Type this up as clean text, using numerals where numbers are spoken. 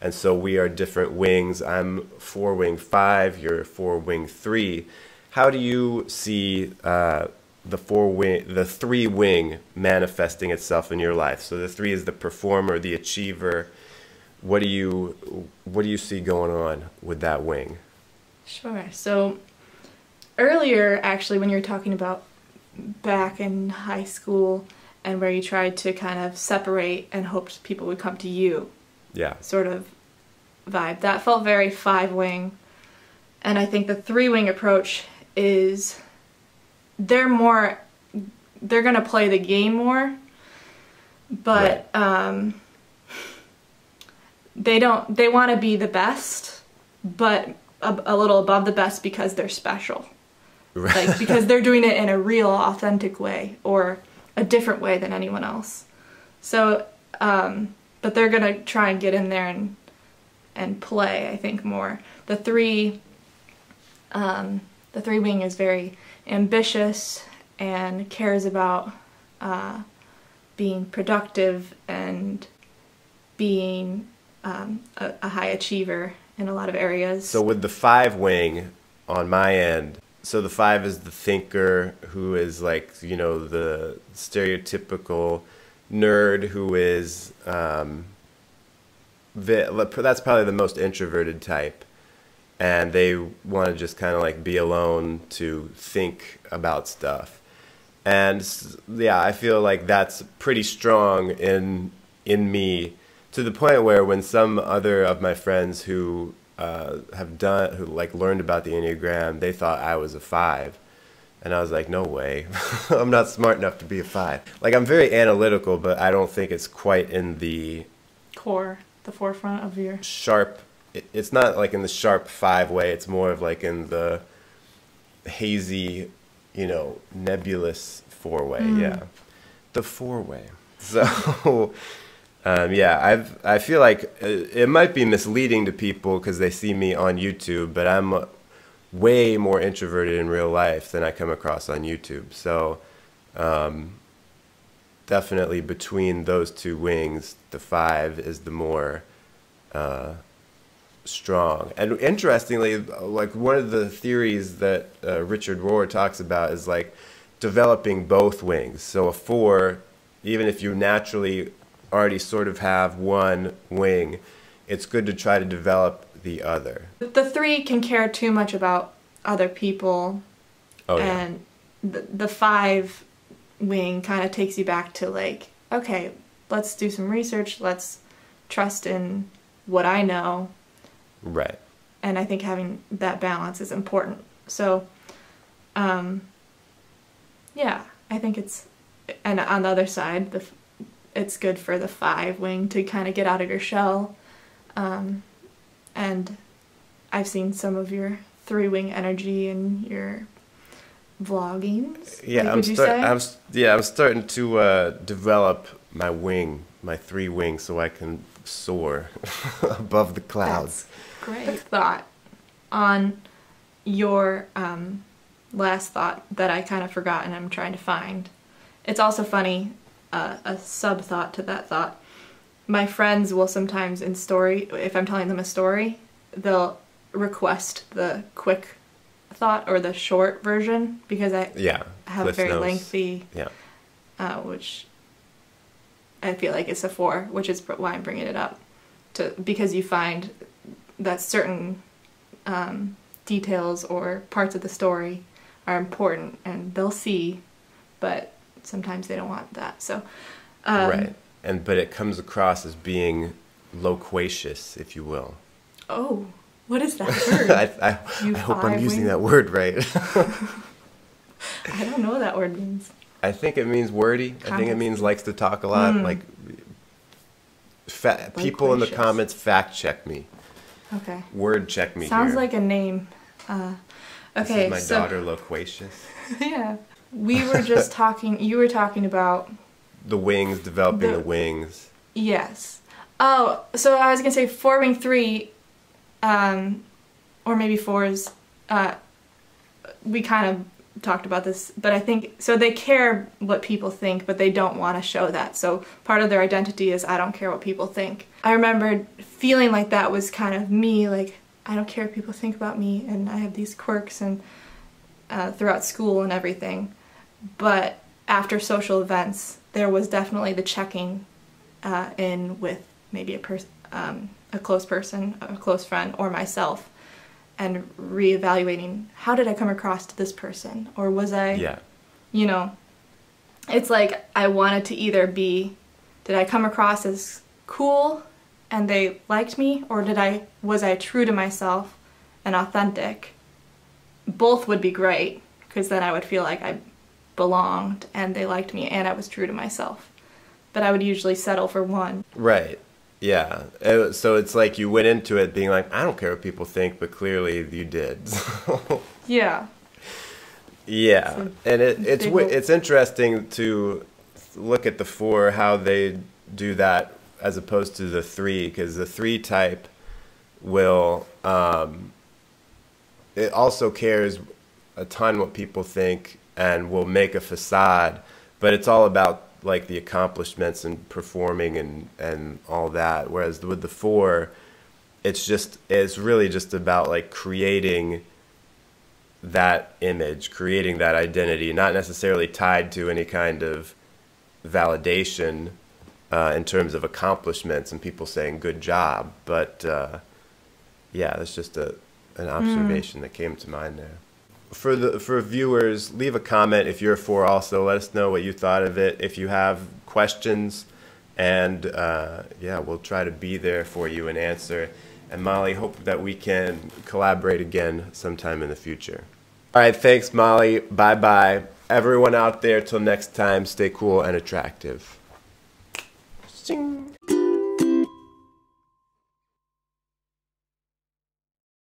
And so we are different wings. I'm 4-wing 5, you're 4-wing 3. How do you see the 3-wing manifesting itself in your life? So the 3 is the performer, the achiever. What do you see going on with that wing? Sure. So earlier, actually, when you were talking about back in high school and where you tried to kind of separate and hoped people would come to you, yeah, sort of vibe, that felt very 5-wing. And I think the 3-wing approach is they're going to play the game more, but right. They want to be the best, but a little above the best because they're special. Right. Like, because they're doing it in a real, authentic way, or a different way than anyone else. So, but they're going to try and get in there and play, I think, more. The 3-wing is very ambitious and cares about being productive and being a high achiever in a lot of areas. So with the 5-wing on my end, so the 5 is the thinker who is like, you know, the stereotypical nerd who is, that's probably the most introverted type. And they want to just kind of like be alone to think about stuff. And yeah, I feel like that's pretty strong in me, to the point where when some other of my friends who learned about the Enneagram, they thought I was a 5. And I was like, no way. I'm not smart enough to be a 5. Like, I'm very analytical, but I don't think it's quite in the core, the forefront of your sharp. It's not like in the sharp 5 way. It's more of like in the hazy, you know, nebulous 4 way. Yeah, the 4 way. So yeah, I feel like it might be misleading to people because they see me on YouTube, but I'm way more introverted in real life than I come across on YouTube. So definitely between those 2 wings, the 5 is the more strong. And interestingly, like one of the theories that Richard Rohr talks about is like developing both wings. So a 4, even if you naturally already sort of have one wing, it's good to try to develop the other. The 3 can care too much about other people. Oh, yeah. And the 5-wing kind of takes you back to like, okay, let's do some research, let's trust in what I know. Right. And I think having that balance is important. So, yeah, I think it's, and on the other side, it's good for the 5-wing to kind of get out of your shell. And I've seen some of your 3-wing energy in your vloggings. Yeah, I'm starting to develop my wing, my 3-wing, so I can soar above the clouds. That's great thought on your last thought that I kind of forgot and I'm trying to find. It's also funny, a sub-thought to that thought. My friends will sometimes in story, if I'm telling them a story, they'll request the quick thought or the short version because I have a very lengthy, which I feel like it's a 4, which is why I'm bringing it up, because you find that certain details or parts of the story are important and they'll see, but sometimes they don't want that. So right, but it comes across as being loquacious, if you will. Oh, what is that word? I hope I'm using that word right. I don't know what that word means. I think it means wordy. I think it means likes to talk a lot. Like people in the comments fact check me. Okay. Word check me. Sounds here. like a name. Okay. This is my daughter loquacious. Yeah. We were just talking. You were talking about the wings, developing the wings. Yes. Oh, so I was gonna say 4-wing 3, or maybe 4s. We kind of talked about this, but I think, so they care what people think, but they don't want to show that. So part of their identity is, I don't care what people think. I remember feeling like that was kind of me, like, I don't care what people think about me, and I have these quirks and throughout school and everything. But after social events, there was definitely the checking in with maybe a close person, a close friend, or myself, and reevaluating, how did I come across to this person? Or was I, you know, it's like I wanted to either be, did I come across as cool and they liked me, or was I true to myself and authentic? Both would be great, because then I would feel like I belonged and they liked me and I was true to myself. But I would usually settle for one. Right. Yeah. So it's like you went into it being like, I don't care what people think, but clearly you did. Yeah. Yeah. And it's interesting to look at the 4, how they do that as opposed to the 3, because the 3 type will, it also cares a ton what people think and will make a facade, but it's all about like the accomplishments and performing and all that. Whereas with the 4, it's really just about like creating that image, creating that identity, not necessarily tied to any kind of validation in terms of accomplishments and people saying good job. But yeah, that's just an observation that came to mind there. For viewers, leave a comment if you're a 4 also. Let us know what you thought of it. If you have questions, and yeah, we'll try to be there for you and answer. And Molly, hope that we can collaborate again sometime in the future. All right, thanks, Molly. Bye-bye. Everyone out there, till next time, stay cool and attractive. Zing.